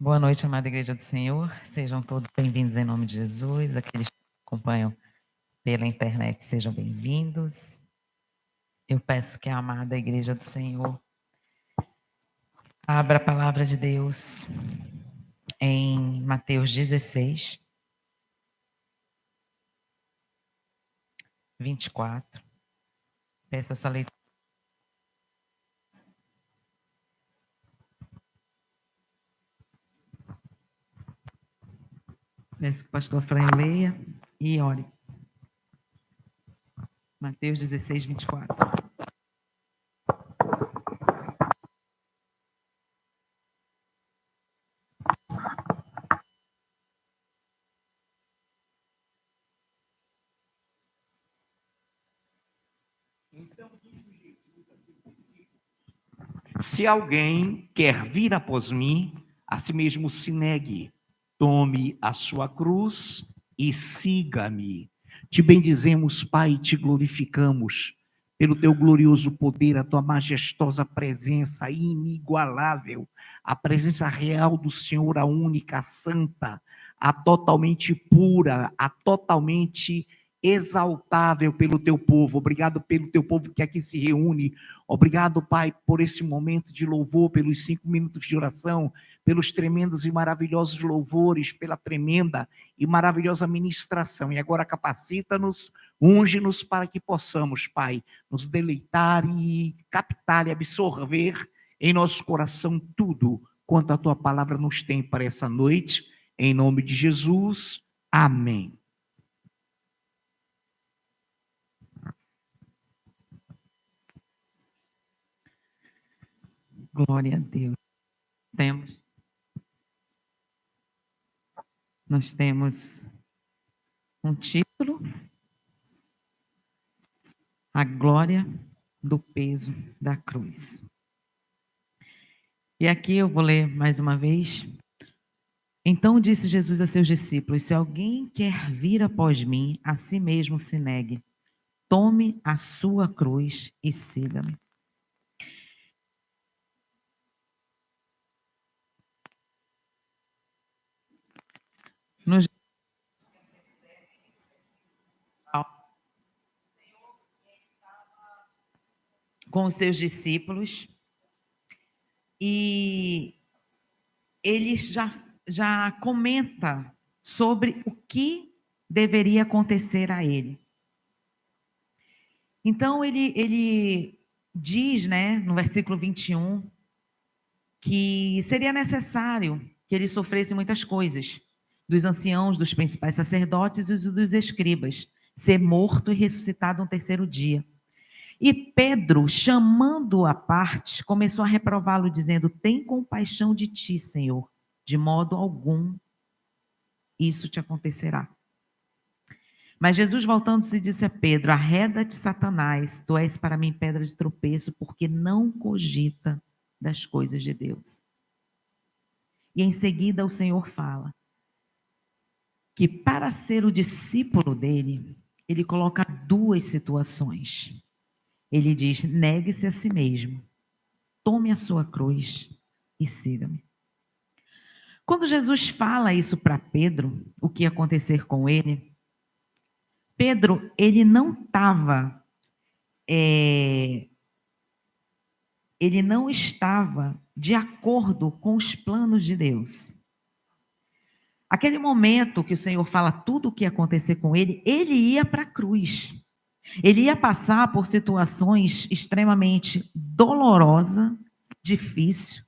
Boa noite, amada Igreja do Senhor. Sejam todos bem-vindos em nome de Jesus. Aqueles que acompanham pela internet, sejam bem-vindos. Eu peço que a amada Igreja do Senhor abra a palavra de Deus em Mateus 16, 24. Peço essa leitura. Peço que o pastor Fran leia e ore. Mateus 16, 24. Se alguém quer vir após mim, a si mesmo se negue, tome a sua cruz e siga-me. Te bendizemos, Pai, e te glorificamos pelo teu glorioso poder, a tua majestosa presença inigualável, a presença real do Senhor, a única, a santa, a totalmente pura, a totalmente exaltável pelo teu povo. Obrigado pelo teu povo que aqui se reúne. Obrigado, Pai, por esse momento de louvor, pelos 5 minutos de oração, pelos tremendos e maravilhosos louvores, pela tremenda e maravilhosa ministração. E agora capacita-nos, unge-nos para que possamos, Pai, nos deleitar e captar e absorver em nosso coração tudo quanto a Tua palavra nos tem para essa noite. Em nome de Jesus, amém. Glória a Deus. Nós temos um título: A glória do peso da cruz. E aqui eu vou ler mais uma vez. Então disse Jesus a seus discípulos: se alguém quer vir após mim, a si mesmo se negue. Tome a sua cruz e siga-me. Com os seus discípulos, e ele já comenta sobre o que deveria acontecer a ele. Então ele diz, né, no versículo 21, que seria necessário que ele sofresse muitas coisas, dos anciãos, dos principais sacerdotes e dos escribas, ser morto e ressuscitado no terceiro dia. E Pedro, chamando-o à parte, começou a reprová-lo, dizendo: tem compaixão de ti, Senhor, de modo algum isso te acontecerá. Mas Jesus, voltando-se, disse a Pedro: arreda-te, Satanás, tu és para mim pedra de tropeço, porque não cogita das coisas de Deus. E em seguida o Senhor fala que para ser o discípulo dele, ele coloca 2 situações. Ele diz: negue-se a si mesmo, tome a sua cruz e siga-me. Quando Jesus fala isso para Pedro, o que ia acontecer com ele, Pedro, ele não estava, ele não estava de acordo com os planos de Deus. Aquele momento que o Senhor fala tudo o que ia acontecer com ele, ele ia para a cruz. Ele ia passar por situações extremamente dolorosas, difíceis,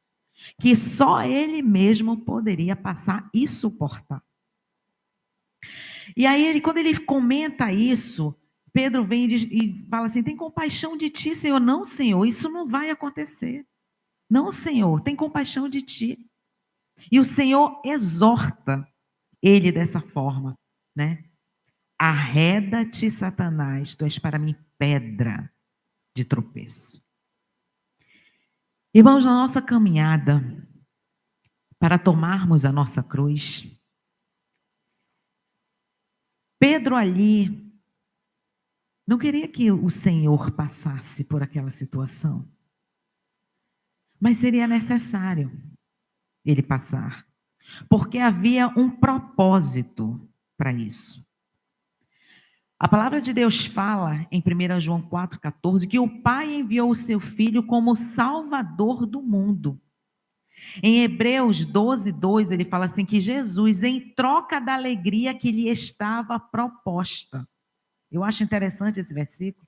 que só ele mesmo poderia passar e suportar. E aí, quando ele comenta isso, Pedro vem e fala assim: tem compaixão de ti, Senhor. Não, Senhor, isso não vai acontecer. Não, Senhor, tem compaixão de ti. E o Senhor exorta ele dessa forma, né? Arreda-te, Satanás, tu és para mim pedra de tropeço. Irmãos, na nossa caminhada para tomarmos a nossa cruz, Pedro ali não queria que o Senhor passasse por aquela situação, mas seria necessário ele passar. porque havia um propósito para isso. A palavra de Deus fala em 1 João 4,14 que o Pai enviou o seu Filho como Salvador do mundo. Em Hebreus 12:2 ele fala assim que Jesus, em troca da alegria que lhe estava proposta. Eu acho interessante esse versículo,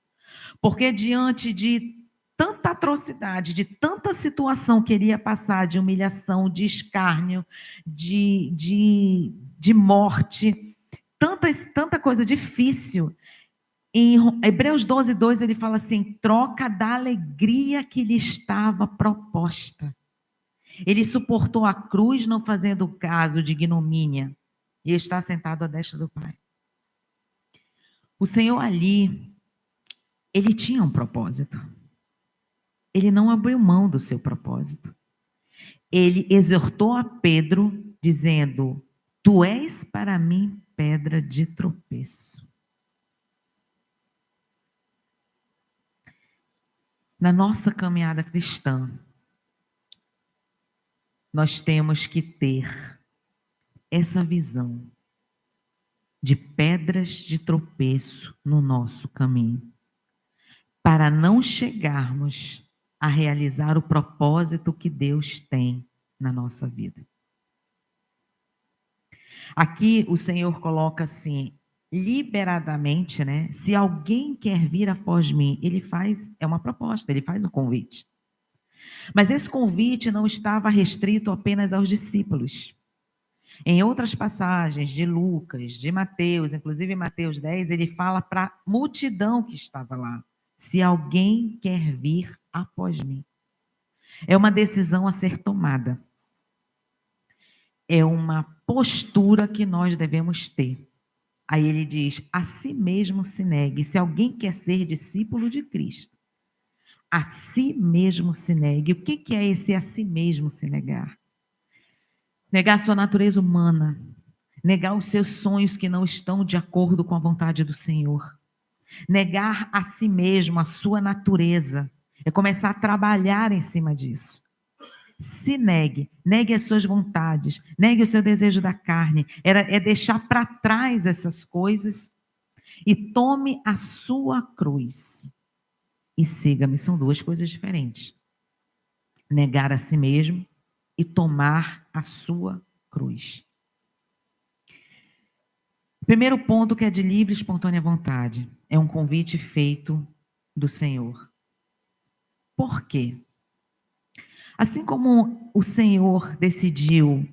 porque diante de tanta atrocidade, de tanta situação que ele ia passar, de humilhação, de escárnio, de morte, tanta coisa difícil. Em Hebreus 12:2 ele fala assim: troca da alegria que lhe estava proposta. Ele suportou a cruz, não fazendo caso de ignomínia, e está sentado à destra do Pai. O Senhor ali, ele tinha um propósito. Ele não abriu mão do seu propósito. Ele exortou a Pedro, dizendo: tu és para mim pedra de tropeço. Na nossa caminhada cristã, nós temos que ter essa visão de pedras de tropeço no nosso caminho, para não chegarmos a realizar o propósito que Deus tem na nossa vida. Aqui o Senhor coloca assim, liberadamente, né? Se alguém quer vir após mim, ele faz, é uma proposta, ele faz um convite. Mas esse convite não estava restrito apenas aos discípulos. Em outras passagens de Lucas, de Mateus, inclusive em Mateus 10, ele fala para a multidão que estava lá: se alguém quer vir após mim. É uma decisão a ser tomada. É uma postura que nós devemos ter. Aí ele diz: a si mesmo se negue. Se alguém quer ser discípulo de Cristo, a si mesmo se negue. O que é esse a si mesmo se negar? Negar a sua natureza humana, negar os seus sonhos que não estão de acordo com a vontade do Senhor, negar a si mesmo, a sua natureza, é começar a trabalhar em cima disso. Se negue, negue as suas vontades, negue o seu desejo da carne, é deixar para trás essas coisas e tome a sua cruz e siga-me. São duas coisas diferentes. Negar a si mesmo e tomar a sua cruz. Primeiro ponto, que é de livre e espontânea vontade, é um convite feito do Senhor. Por quê? Assim como o Senhor decidiu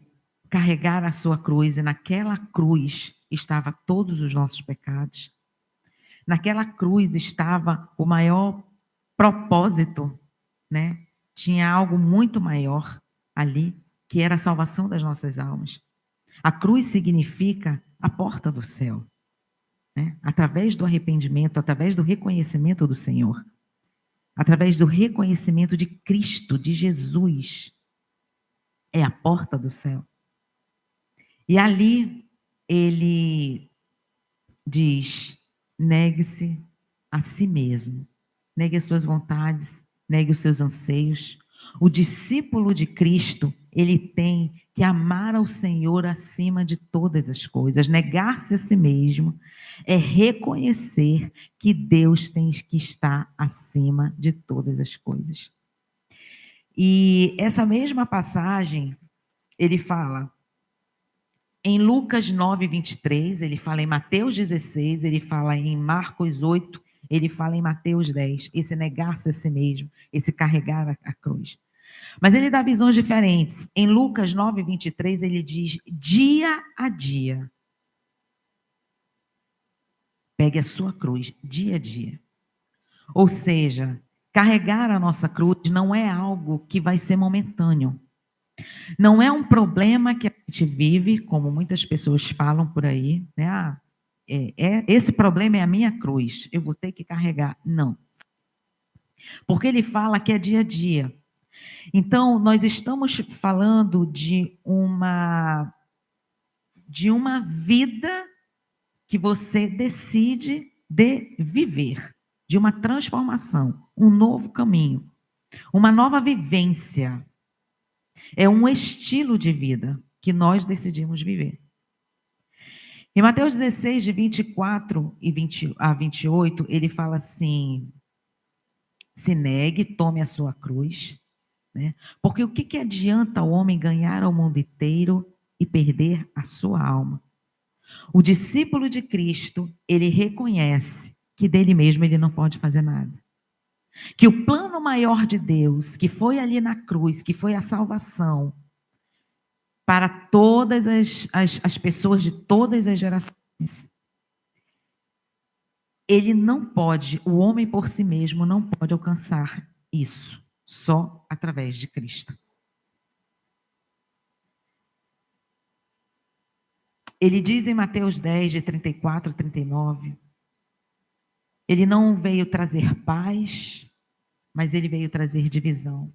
carregar a sua cruz, e naquela cruz estava todos os nossos pecados, naquela cruz estava o maior propósito, né? Tinha algo muito maior ali, que era a salvação das nossas almas. A cruz significa a porta do céu, né? Através do arrependimento, através do reconhecimento do Senhor, através do reconhecimento de Cristo, de Jesus, é a porta do céu. E ali ele diz: negue-se a si mesmo, negue as suas vontades, negue os seus anseios. O discípulo de Cristo, ele tem que amar ao Senhor acima de todas as coisas. Negar-se a si mesmo é reconhecer que Deus tem que estar acima de todas as coisas. E essa mesma passagem, ele fala em Lucas 9:23, ele fala em Mateus 16, ele fala em Marcos 8, ele fala em Mateus 10, esse negar-se a si mesmo, esse carregar a cruz. Mas ele dá visões diferentes. Em Lucas 9:23, ele diz: dia a dia. Pegue a sua cruz, dia a dia. Ou seja, carregar a nossa cruz não é algo que vai ser momentâneo. Não é um problema que a gente vive, como muitas pessoas falam por aí, né? Esse problema é a minha cruz, eu vou ter que carregar. Não. Porque ele fala que é dia a dia. Então, nós estamos falando de uma vida que você decide de viver, de uma transformação, um novo caminho, uma nova vivência. É um estilo de vida que nós decidimos viver. Em Mateus 16, de 24 a 28, ele fala assim: se negue, tome a sua cruz, né? Porque o que adianta o homem ganhar o mundo inteiro e perder a sua alma? O discípulo de Cristo, ele reconhece que dele mesmo ele não pode fazer nada. Que o plano maior de Deus, que foi ali na cruz, que foi a salvação para todas as pessoas de todas as gerações, ele não pode, o homem por si mesmo não pode alcançar isso, só através de Cristo. Ele diz em Mateus 10, de 34 a 39, ele não veio trazer paz, mas ele veio trazer divisão.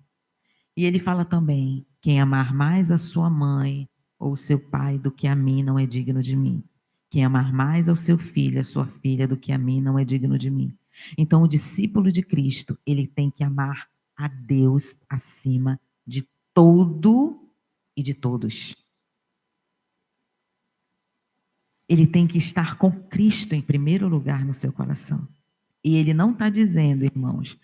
E ele fala também: quem amar mais a sua mãe ou seu pai do que a mim não é digno de mim. Quem amar mais ao seu filho, a sua filha do que a mim não é digno de mim. Então, o discípulo de Cristo, ele tem que amar a Deus acima de tudo e de todos. Ele tem que estar com Cristo em primeiro lugar no seu coração. E ele não está dizendo, irmãos,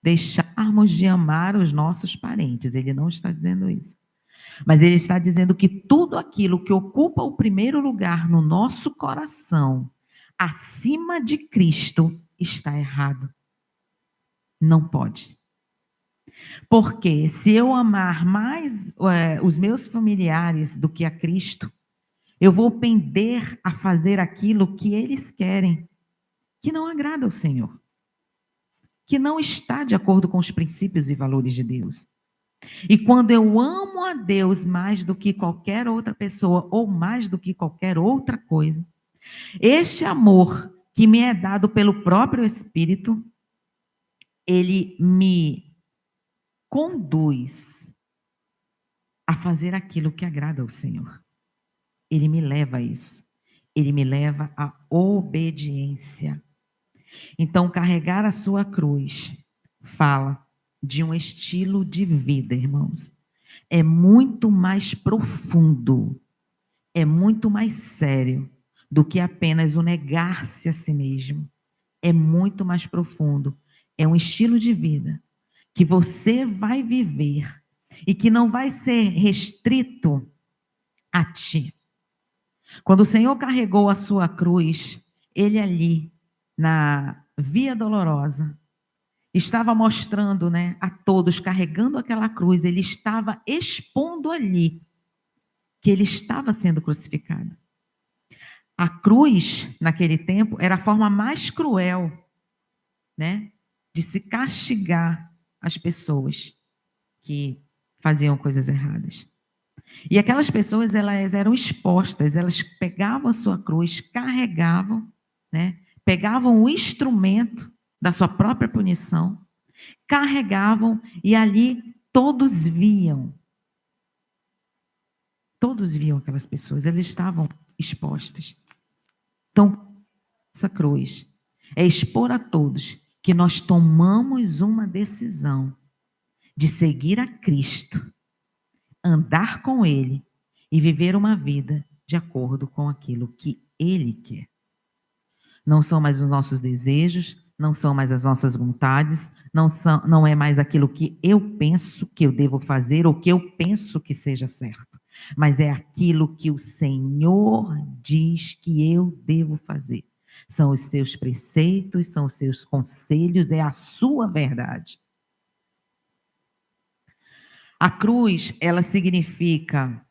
deixarmos de amar os nossos parentes. Ele não está dizendo isso. Mas ele está dizendo que tudo aquilo que ocupa o primeiro lugar no nosso coração, acima de Cristo, está errado. Não pode. Porque se eu amar mais os meus familiares do que a Cristo, eu vou pender a fazer aquilo que eles querem, que não agrada ao Senhor, que não está de acordo com os princípios e valores de Deus. E quando eu amo a Deus mais do que qualquer outra pessoa ou mais do que qualquer outra coisa, este amor que me é dado pelo próprio Espírito, ele me conduz a fazer aquilo que agrada ao Senhor. Ele me leva a isso. Ele me leva à obediência. Então, carregar a sua cruz fala de um estilo de vida, irmãos. É muito mais profundo, é muito mais sério do que apenas o negar-se a si mesmo. É muito mais profundo. É um estilo de vida que você vai viver e que não vai ser restrito a ti. Quando o Senhor carregou a sua cruz, ele ali na Via Dolorosa estava mostrando, né, a todos, carregando aquela cruz, ele estava expondo ali que ele estava sendo crucificado. A cruz, naquele tempo, era a forma mais cruel, né, de se castigar as pessoas que faziam coisas erradas. E aquelas pessoas, elas eram expostas, elas pegavam a sua cruz, carregavam, né, pegavam o instrumento da sua própria punição, carregavam e ali todos viam aquelas pessoas, elas estavam expostas. Então, essa cruz é expor a todos que nós tomamos uma decisão de seguir a Cristo, andar com Ele e viver uma vida de acordo com aquilo que Ele quer. Não são mais os nossos desejos, não são mais as nossas vontades, não é mais aquilo que eu penso que eu devo fazer ou que eu penso que seja certo, mas é aquilo que o Senhor diz que eu devo fazer. São os seus preceitos, são os seus conselhos, é a sua verdade. A cruz, ela significa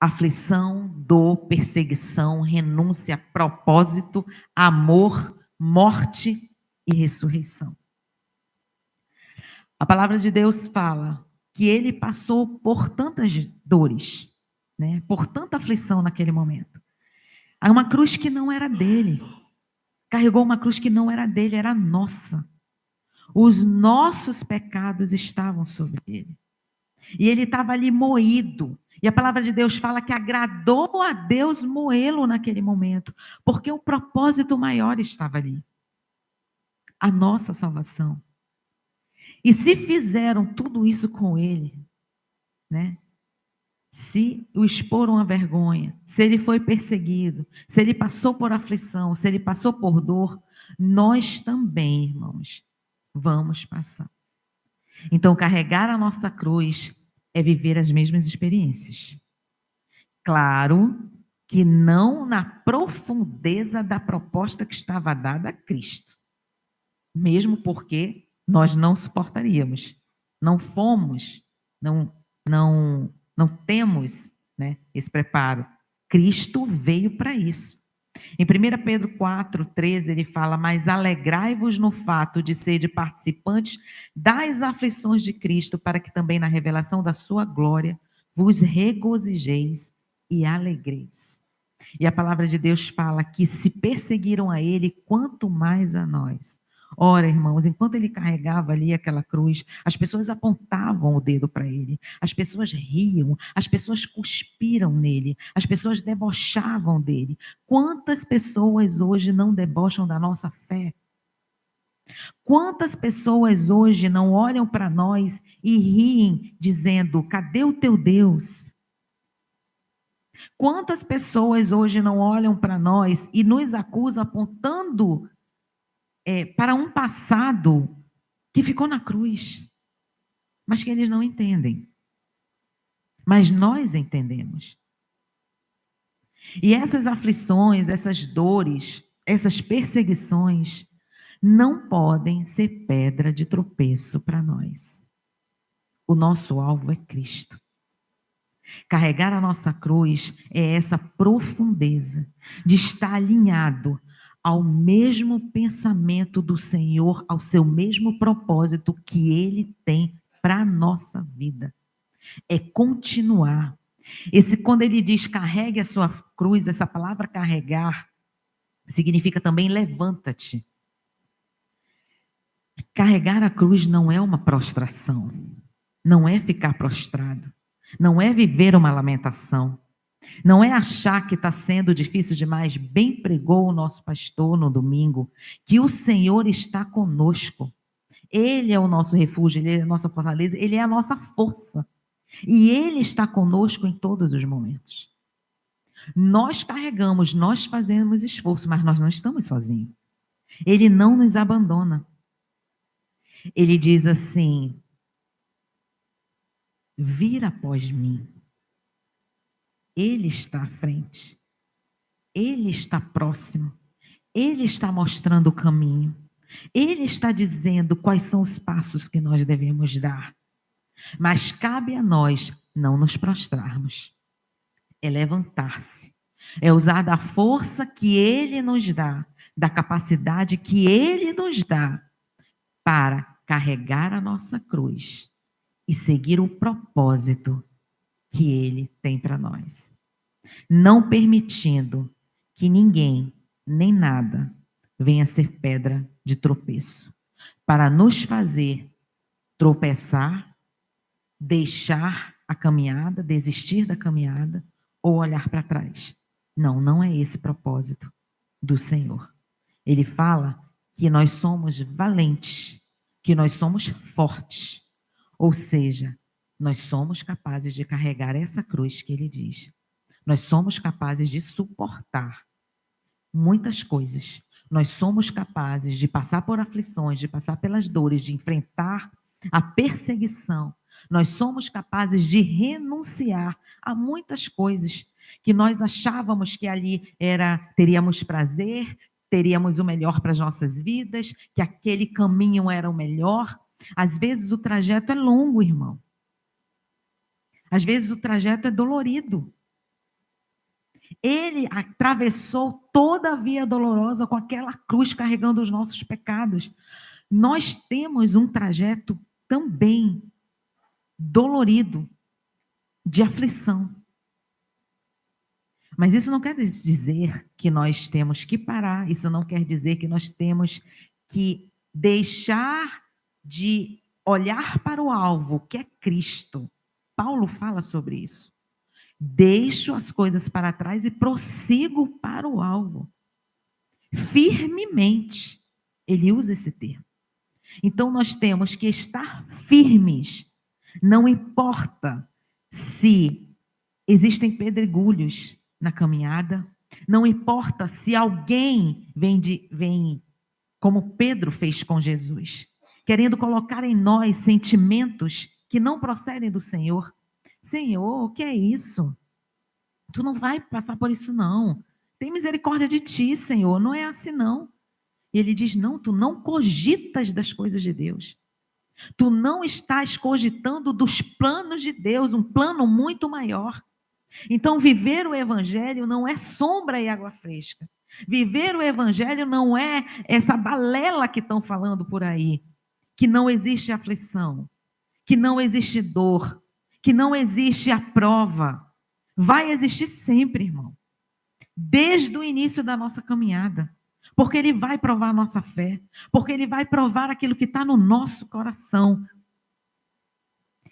aflição, dor, perseguição, renúncia, propósito, amor, morte e ressurreição. A palavra de Deus fala que ele passou por tantas dores, né? Por tanta aflição naquele momento. Há uma cruz que não era dele. Carregou uma cruz que não era dele, era nossa. Os nossos pecados estavam sobre ele. E ele estava ali moído. E a palavra de Deus fala que agradou a Deus moê-lo naquele momento, porque o propósito maior estava ali. A nossa salvação. E se fizeram tudo isso com ele, né? se o exporam à vergonha, se ele foi perseguido, se ele passou por aflição, se ele passou por dor, nós também, irmãos, vamos passar. Então, carregar a nossa cruz é viver as mesmas experiências. Claro que não na profundeza da proposta que estava dada a Cristo. Mesmo porque nós não suportaríamos. Não fomos, não temos, né, esse preparo. Cristo veio para isso. Em 1 Pedro 4:13 ele fala: mas alegrai-vos no fato de serdes participantes das aflições de Cristo, para que também na revelação da sua glória vos regozijeis e alegreis. E a palavra de Deus fala que se perseguiram a ele, quanto mais a nós. Ora, irmãos, enquanto ele carregava ali aquela cruz, as pessoas apontavam o dedo para ele, as pessoas riam, as pessoas cuspiram nele, as pessoas debochavam dele. Quantas pessoas hoje não debocham da nossa fé? Quantas pessoas hoje não olham para nós e riem, dizendo: cadê o teu Deus? Quantas pessoas hoje não olham para nós e nos acusam apontando para um passado que ficou na cruz, mas que eles não entendem. Mas nós entendemos. E essas aflições, essas dores, essas perseguições não podem ser pedra de tropeço para nós. O nosso alvo é Cristo. Carregar a nossa cruz é essa profundeza de estar alinhado ao mesmo pensamento do Senhor, ao seu mesmo propósito que Ele tem para a nossa vida. É continuar. Quando ele diz carregue a sua cruz, essa palavra carregar significa também levanta-te. Carregar a cruz não é uma prostração, não é ficar prostrado, não é viver uma lamentação, não é achar que está sendo difícil demais. Bem pregou o nosso pastor no domingo, que o Senhor está conosco. Ele é o nosso refúgio, Ele é a nossa fortaleza, Ele é a nossa força. E Ele está conosco em todos os momentos. Nós carregamos, nós fazemos esforço, mas nós não estamos sozinhos. Ele não nos abandona. Ele diz assim: vira após mim. Ele está à frente. Ele está próximo. Ele está mostrando o caminho. Ele está dizendo quais são os passos que nós devemos dar. Mas cabe a nós não nos prostrarmos. É levantar-se. É usar da força que Ele nos dá, da capacidade que Ele nos dá para carregar a nossa cruz e seguir o propósito que Ele tem para nós. Não permitindo que ninguém, nem nada, venha ser pedra de tropeço, para nos fazer tropeçar, deixar a caminhada, desistir da caminhada ou olhar para trás. Não, não é esse propósito do Senhor. Ele fala que nós somos valentes, que nós somos fortes, ou seja, nós somos capazes de carregar essa cruz que ele diz. Nós somos capazes de suportar muitas coisas. Nós somos capazes de passar por aflições, de passar pelas dores, de enfrentar a perseguição. Nós somos capazes de renunciar a muitas coisas que nós achávamos que ali teríamos prazer, teríamos o melhor para as nossas vidas, que aquele caminho era o melhor. Às vezes o trajeto é longo, irmão. Às vezes o trajeto é dolorido. Ele atravessou toda a via dolorosa com aquela cruz carregando os nossos pecados. Nós temos um trajeto também dolorido, de aflição. Mas isso não quer dizer que nós temos que parar, isso não quer dizer que nós temos que deixar de olhar para o alvo, que é Cristo. Paulo fala sobre isso. Deixo as coisas para trás e prossigo para o alvo. Firmemente. Ele usa esse termo. Então, nós temos que estar firmes. Não importa se Existem pedregulhos na caminhada. Não importa se alguém vem como Pedro fez com Jesus, querendo colocar em nós sentimentos que não procedem do Senhor. Senhor, o que é isso? Tu não vai passar por isso, não. Tem misericórdia de ti, Senhor. Não é assim, não. E ele diz: não, tu não cogitas das coisas de Deus. Tu não estás cogitando dos planos de Deus, um plano muito maior. Então, viver o evangelho não é sombra e água fresca. Viver o evangelho não é essa balela que estão falando por aí, que não existe aflição, que não existe dor, que não existe a prova. Vai existir sempre, irmão. Desde o início da nossa caminhada. Porque ele vai provar a nossa fé. Porque ele vai provar aquilo que está no nosso coração.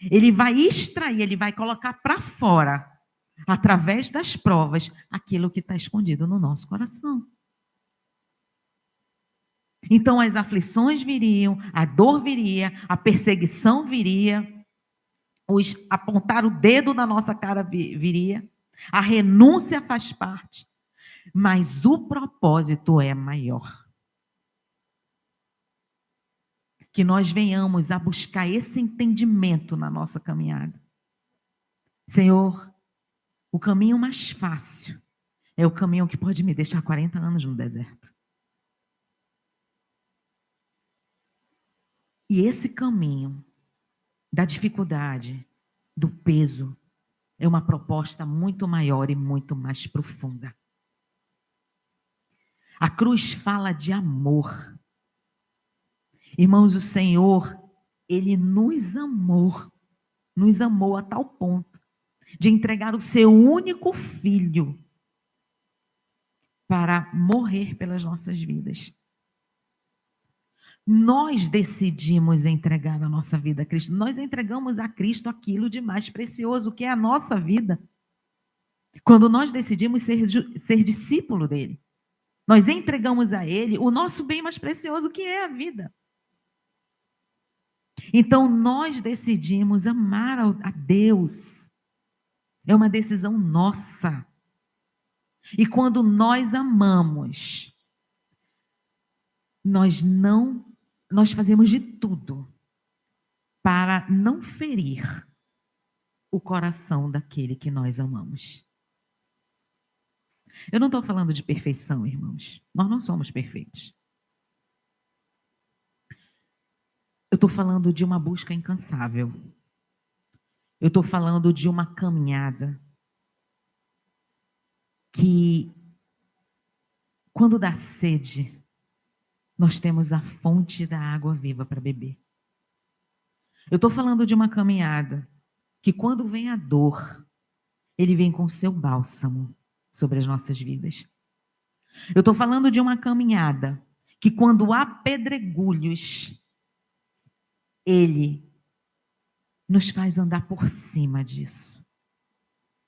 Ele vai extrair, ele vai colocar para fora, através das provas, aquilo que está escondido no nosso coração. Então as aflições viriam, a dor viria, a perseguição viria, apontar o dedo na nossa cara viria, a renúncia faz parte, mas o propósito é maior. Que nós venhamos a buscar esse entendimento na nossa caminhada. Senhor, o caminho mais fácil é o caminho que pode me deixar 40 anos no deserto. E esse caminho da dificuldade, do peso, é uma proposta muito maior e muito mais profunda. A cruz fala de amor. Irmãos, o Senhor, Ele nos amou a tal ponto de entregar o seu único filho para morrer pelas nossas vidas. Nós decidimos entregar a nossa vida a Cristo. Nós entregamos a Cristo aquilo de mais precioso, que é a nossa vida. Quando nós decidimos ser discípulo dele, nós entregamos a ele o nosso bem mais precioso, que é a vida. Então, nós decidimos amar a Deus. É uma decisão nossa. E quando nós amamos, nós fazemos de tudo para não ferir o coração daquele que nós amamos. Eu não estou falando de perfeição, irmãos. Nós não somos perfeitos. Eu estou falando de uma busca incansável. Eu estou falando de uma caminhada que, quando dá sede, nós temos a fonte da água viva para beber. Eu estou falando de uma caminhada que, quando vem a dor, ele vem com seu bálsamo sobre as nossas vidas. Eu estou falando de uma caminhada que, quando há pedregulhos, ele nos faz andar por cima disso.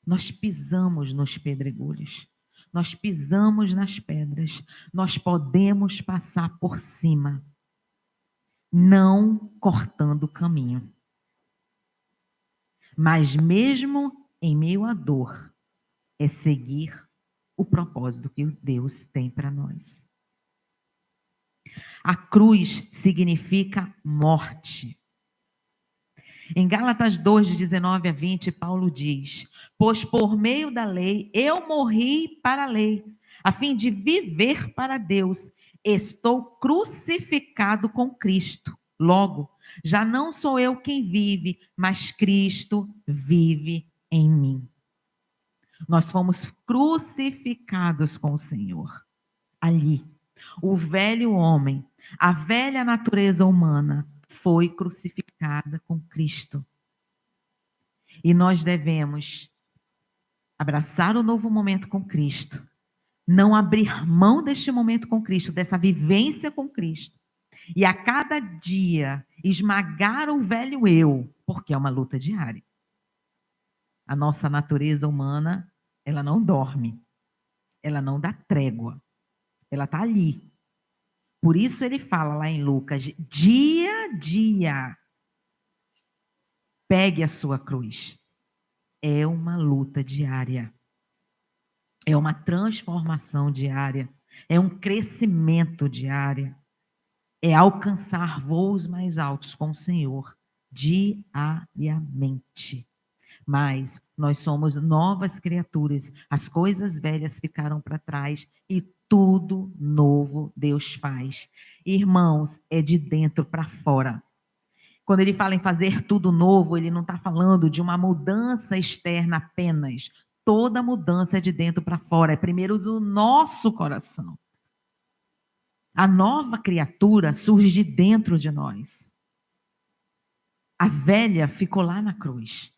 Nós pisamos nos pedregulhos. Nós pisamos nas pedras. Nós podemos passar por cima, não cortando o caminho. Mas mesmo em meio à dor, é seguir o propósito que Deus tem para nós. A cruz significa morte. Em Gálatas 2, de 19 a 20, Paulo diz: pois por meio da lei eu morri para a lei, a fim de viver para Deus. Estou crucificado com Cristo. Logo, já não sou eu quem vive, mas Cristo vive em mim. Nós fomos crucificados com o Senhor. Ali, o velho homem, a velha natureza humana, foi crucificada com Cristo. E nós devemos abraçar o novo momento com Cristo, não abrir mão deste momento com Cristo, dessa vivência com Cristo, e a cada dia esmagar o velho eu, porque é uma luta diária. A nossa natureza humana, ela não dorme, ela não dá trégua, ela está ali. Por isso ele fala lá em Lucas, dia a dia, pegue a sua cruz. É uma luta diária. É uma transformação diária. É um crescimento diário. É alcançar voos mais altos com o Senhor diariamente. Mas nós somos novas criaturas. As coisas velhas ficaram para trás e tudo novo Deus faz. Irmãos, é de dentro para fora. Quando ele fala em fazer tudo novo, ele não está falando de uma mudança externa apenas. Toda mudança é de dentro para fora. É primeiro o nosso coração. A nova criatura surge de dentro de nós. A velha ficou lá na cruz.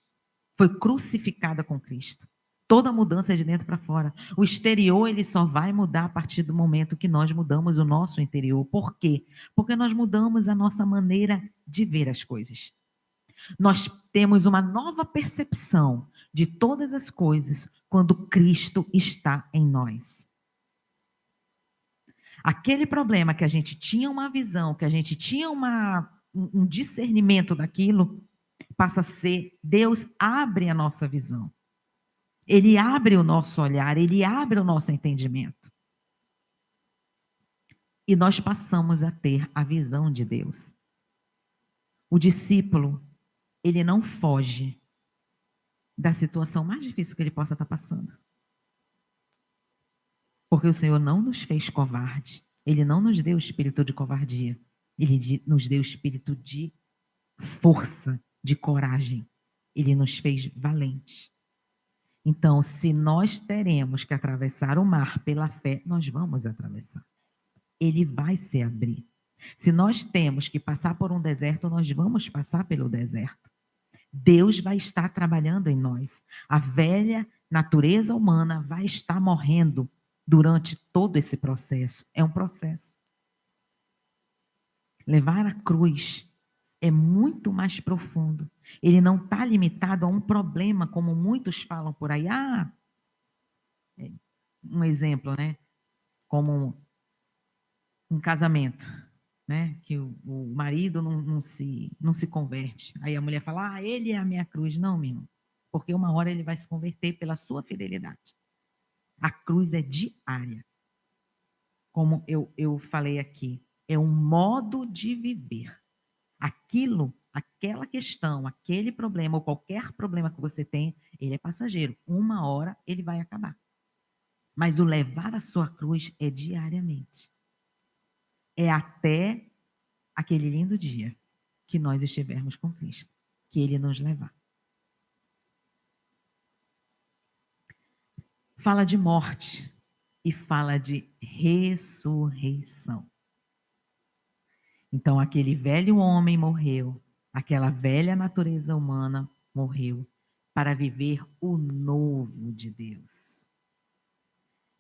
Foi crucificada com Cristo. Toda mudança é de dentro para fora. O exterior, ele só vai mudar a partir do momento que nós mudamos o nosso interior. Por quê? Porque nós mudamos a nossa maneira de ver as coisas. Nós temos uma nova percepção de todas as coisas quando Cristo está em nós. Aquele problema que a gente tinha uma visão, que a gente tinha um discernimento daquilo, passa a ser, Deus abre a nossa visão. Ele abre o nosso olhar, ele abre o nosso entendimento. E nós passamos a ter a visão de Deus. O discípulo, ele não foge da situação mais difícil que ele possa estar passando. Porque o Senhor não nos fez covarde. Ele não nos deu espírito de covardia. Ele nos deu espírito de força, de coragem. Ele nos fez valentes. Então, se nós teremos que atravessar o mar pela fé, nós vamos atravessar. Ele vai se abrir. Se nós temos que passar por um deserto, nós vamos passar pelo deserto. Deus vai estar trabalhando em nós. A velha natureza humana vai estar morrendo durante todo esse processo. É um processo. Levar a cruz é muito mais profundo. Ele não está limitado a um problema, como muitos falam por aí. Um exemplo, né? Como um casamento, né? Que o marido não se converte. Aí a mulher fala, ele é a minha cruz. Não, meu irmão. Porque uma hora ele vai se converter pela sua fidelidade. A cruz é diária. Como eu falei aqui, é um modo de viver. Aquela questão, aquele problema, ou qualquer problema que você tem, ele é passageiro. Uma hora ele vai acabar. Mas o levar a sua cruz é diariamente. É até aquele lindo dia que nós estivermos com Cristo, que ele nos levar. Fala de morte e fala de ressurreição. Então, aquele velho homem morreu, aquela velha natureza humana morreu para viver o novo de Deus.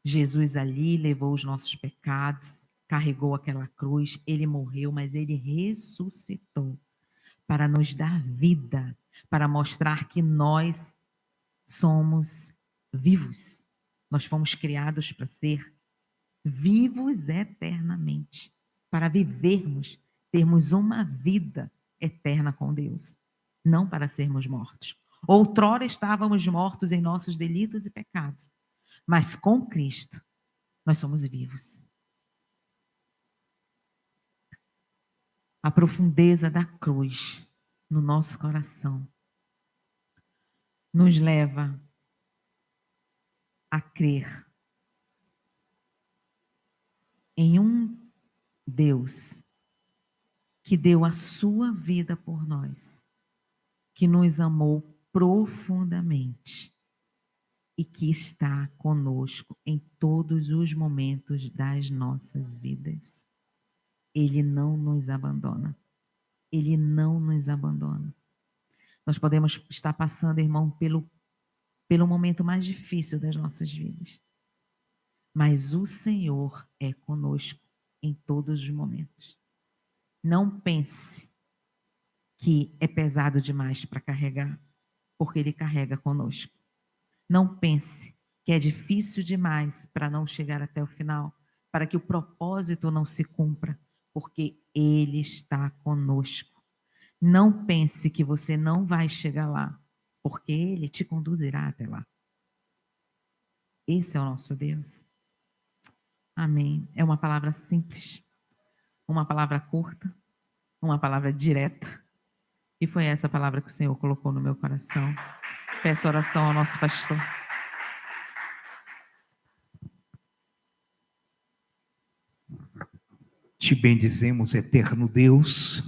Jesus ali levou os nossos pecados, carregou aquela cruz, ele morreu, mas ele ressuscitou para nos dar vida, para mostrar que nós somos vivos. Nós fomos criados para ser vivos eternamente, para vivermos, termos uma vida eterna com Deus, não para sermos mortos. Outrora estávamos mortos em nossos delitos e pecados, mas com Cristo nós somos vivos. A profundeza da cruz no nosso coração nos leva a crer em um Deus que deu a sua vida por nós, que nos amou profundamente e que está conosco em todos os momentos das nossas vidas. Ele não nos abandona. Ele não nos abandona. Nós podemos estar passando, irmão, pelo momento mais difícil das nossas vidas. Mas o Senhor é conosco em todos os momentos. Não pense que é pesado demais para carregar, porque Ele carrega conosco. Não pense que é difícil demais para não chegar até o final, para que o propósito não se cumpra, porque Ele está conosco. Não pense que você não vai chegar lá, porque Ele te conduzirá até lá. Esse é o nosso Deus. Amém. É uma palavra simples, uma palavra curta, uma palavra direta. E foi essa palavra que o Senhor colocou no meu coração. Peço oração ao nosso pastor. Te bendizemos, eterno Deus,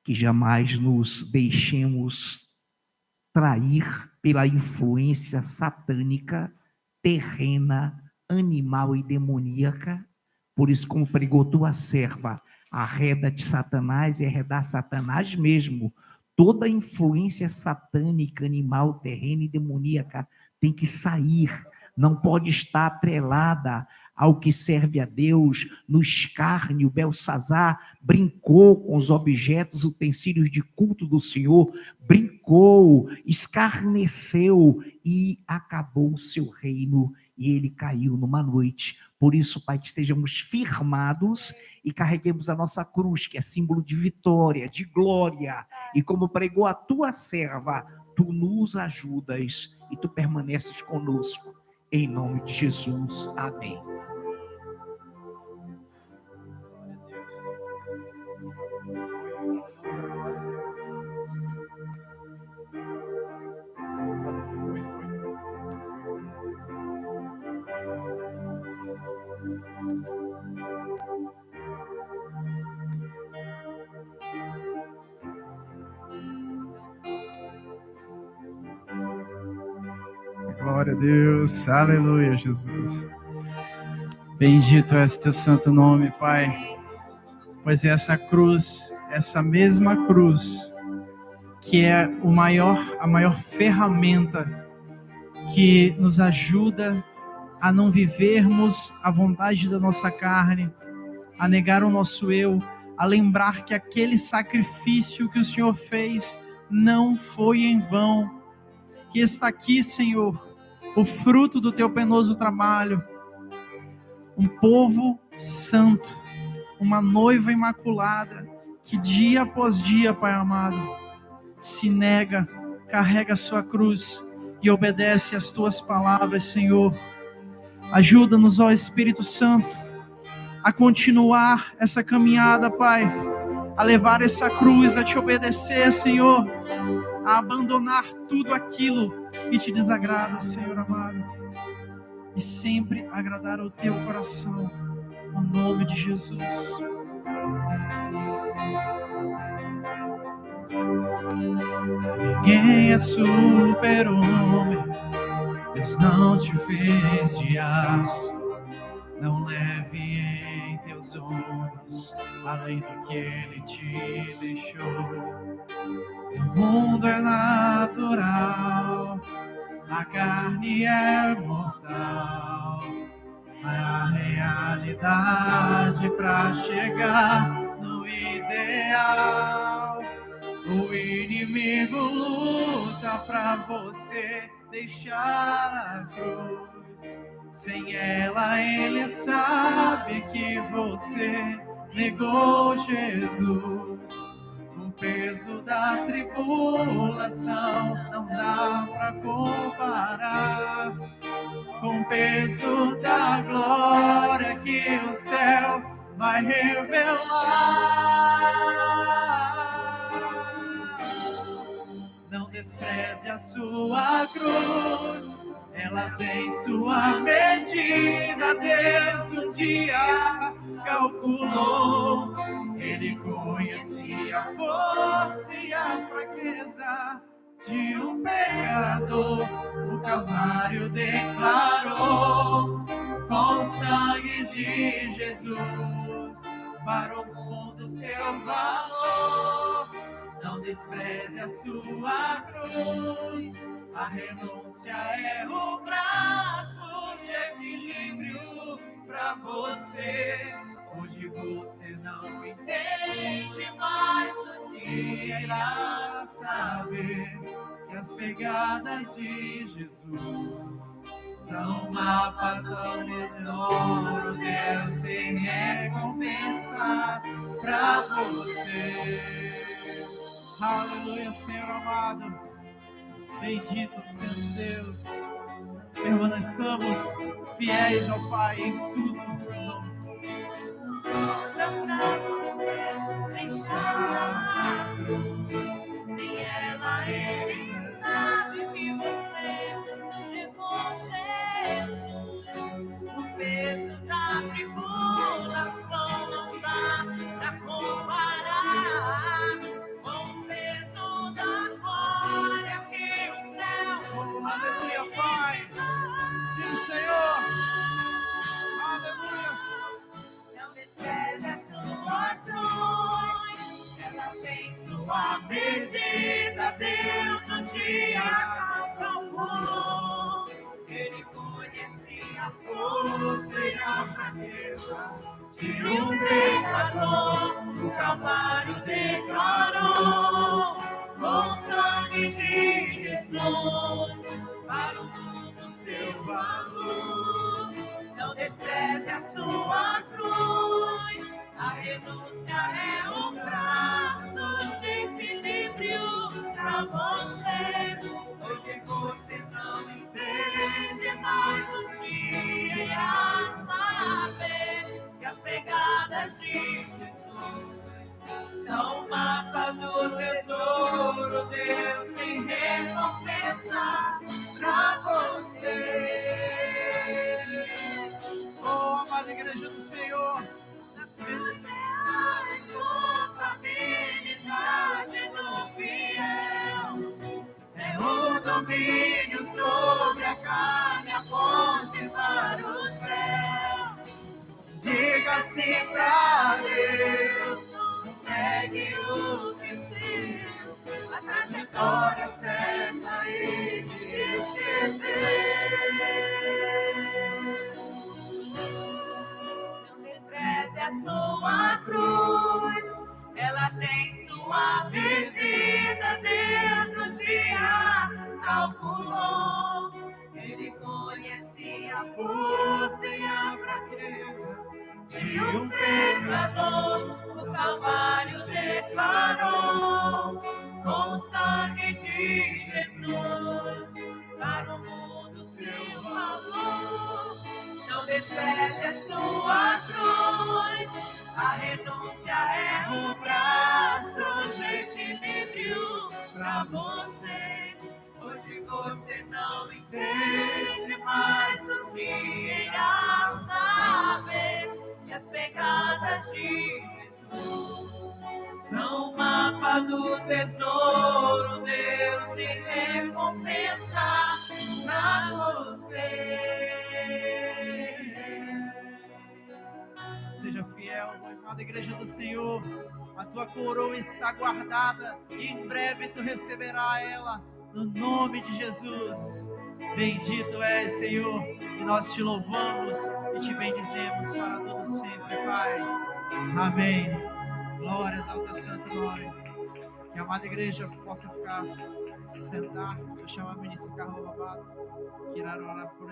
que jamais nos deixemos trair pela influência satânica, terrena, animal e demoníaca. Por isso, como pregou tua serva, arreda-te Satanás e arredar Satanás mesmo. Toda influência satânica, animal, terrena e demoníaca tem que sair, não pode estar atrelada ao que serve a Deus. No escárnio, Belsazar brincou com os objetos, utensílios de culto do Senhor, brincou, escarneceu e acabou o seu reino e ele caiu numa noite. Por isso, Pai, que estejamos firmados e carreguemos a nossa cruz, que é símbolo de vitória, de glória. E como pregou a tua serva, tu nos ajudas e tu permaneces conosco. Em nome de Jesus. Amém. Glória a Deus, aleluia, Jesus. Bendito é esse teu santo nome, Pai. Pois é essa cruz, essa mesma cruz, que é a maior ferramenta que nos ajuda a não vivermos a vontade da nossa carne, a negar o nosso eu, a lembrar que aquele sacrifício que o Senhor fez não foi em vão, que está aqui, Senhor, o fruto do teu penoso trabalho, um povo santo, uma noiva imaculada, que dia após dia, Pai amado, se nega, carrega a sua cruz e obedece às tuas palavras, Senhor. Ajuda-nos, ó Espírito Santo, a continuar essa caminhada, Pai, a levar essa cruz, a te obedecer, Senhor, a abandonar tudo aquilo que te desagrada, Senhor amado, e sempre agradar ao teu coração, no nome de Jesus. Ninguém é super-homem, Deus não te fez de aço. Não leve em teus ombros além do que Ele te deixou. O mundo é natural, a carne é mortal. A realidade para chegar no ideal. O inimigo luta para você deixar a cruz. Sem ela ele sabe que você negou Jesus. O peso da tribulação não dá para comparar com o peso da glória que o céu vai revelar. Não despreze a sua cruz, ela tem sua medida. Deus um dia calculou, Ele conhecia a força e a fraqueza de um pecador. O Calvário declarou, com o sangue de Jesus, para o mundo seu valor. Não despreze a sua cruz, a renúncia é o braço de equilíbrio para você. Hoje você não entende, mas um dia irá saber que as pegadas de Jesus são um mapa tão ouro. Deus tem recompensa para você. Aleluia, Senhor amado. Bendito seja Deus. Permaneçamos fiéis ao Pai em tudo. Pra você deixar a cruz. Sem ela ele sabe que você levou Jesus. O peso da tribulação não dá pra comparar com o peso da glória que o céu Aleluia, Pai. Sim, Senhor. Aleluia. não despreze a sua cruz. Ela tem sua medida. Deus um dia calculou. Ele conhecia a força e a fraqueza de um pecador. O Calvário declarou com o sangue de Jesus para o mundo seu valor. Não despreze a sua cruz. A renúncia é um braço de equilíbrio pra você. Hoje você não entende, mas um dia irá saber que as pegadas de Jesus são o mapa do tesouro. Deus tem recompensa pra você. Oh, amada igreja do Senhor. A responsabilidade do fiel é o domínio sobre a carne, a ponte para o céu. Diga assim pra Deus. Não pegue os que a trajetória certa e não despreze a sua cruz, ela tem sua medida. Deus um dia calculou. Ele conhecia a força e a fraqueza de um pecador. O Calvário declarou com o sangue de Jesus para o mundo seu valor. Não despreze a sua cruz. A renúncia é um braço de equilíbrio pra você. Hoje você não entende, mas um dia irá saber que as pegadas de Jesus são o mapa do tesouro. Deus te recompensa pra você. Seja fiel, amada igreja do Senhor. A tua coroa está guardada e em breve tu receberás ela, no nome de Jesus. Bendito és, Senhor, e nós te louvamos e te bendizemos para todo sempre, Pai. Amém. Glórias ao teu santo nome. Que a amada igreja possa ficar, se sentar. Eu chamo a ministra Carla Lobato, que irá orar por